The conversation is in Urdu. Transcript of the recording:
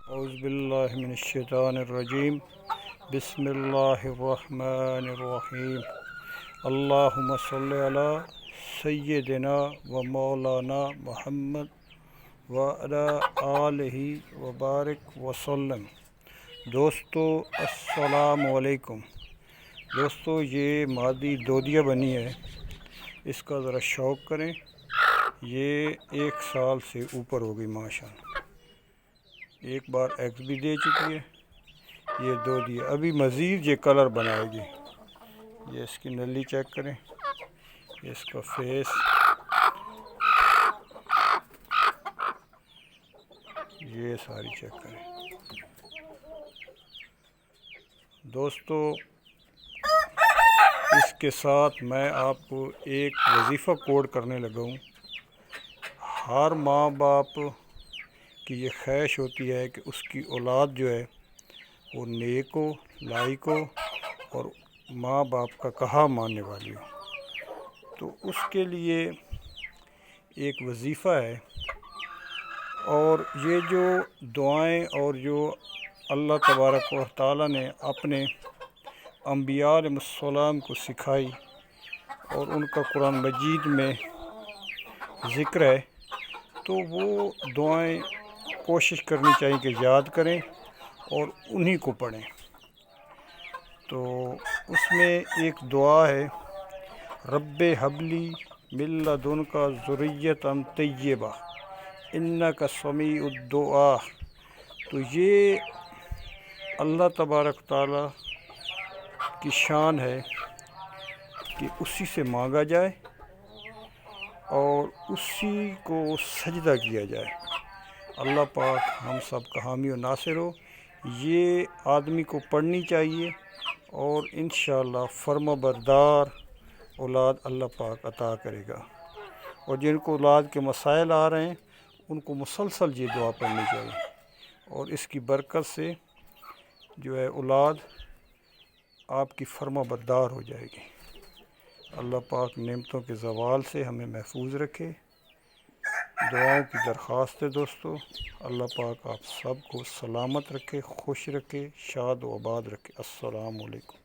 اعوذ باللہ من الشیطان الرجیم بسم اللہ الرحمن الرحیم اللہم صلی علی سیدنا و مولانا محمد وعلی آلہ وبارک وسلم۔ دوستو السلام علیکم۔ دوستو یہ مادی دودیا بنی ہے، اس کا ذرا شوق کریں۔ یہ 1 سال سے اوپر ہو گئی ماشاءاللہ، ایک بار ایگز بھی دے چکی ہے۔ یہ دودیا ابھی مزید یہ کلر بنائے گی۔ یہ اس کی نلی چیک کریں، یہ اس کا فیس، یہ ساری چیک کریں۔ دوستو اس کے ساتھ میں آپ کو ایک وظیفہ کوڈ کرنے لگا ہوں۔ ہر ماں باپ کی یہ خواہش ہوتی ہے کہ اس کی اولاد جو ہے وہ نیک ہو، لائق ہو اور ماں باپ کا کہا ماننے والی ہو۔ تو اس کے لیے ایک وظیفہ ہے، اور یہ جو دعائیں اور جو اللہ تبارک و تعالیٰ نے اپنے انبیاء علیہ السلام کو سکھائی اور ان کا قرآن مجید میں ذکر ہے، تو وہ دعائیں کوشش کرنی چاہیے کہ یاد کریں اور انہی کو پڑھیں۔ تو اس میں ایک دعا ہے، رب حبلی من لدنک ذریۃ طیبہ انک سمیع الدعاء۔ تو یہ اللہ تبارک تعالیٰ کی شان ہے کہ اسی سے مانگا جائے اور اسی کو سجدہ کیا جائے۔ اللہ پاک ہم سب کا حامی و ناصر ہو۔ یہ آدمی کو پڑھنی چاہیے اور انشاءاللہ فرما بردار اولاد اللہ پاک عطا کرے گا۔ اور جن کو اولاد کے مسائل آ رہے ہیں ان کو مسلسل یہ دعا پڑھنی چاہیے، اور اس کی برکت سے جو ہے اولاد آپ کی فرما بردار ہو جائے گی۔ اللہ پاک نعمتوں کے زوال سے ہمیں محفوظ رکھے۔ دعاؤں کی درخواست ہے دوستو، اللہ پاک آپ سب کو سلامت رکھے، خوش رکھے، شاد و آباد رکھے۔ السلام علیکم۔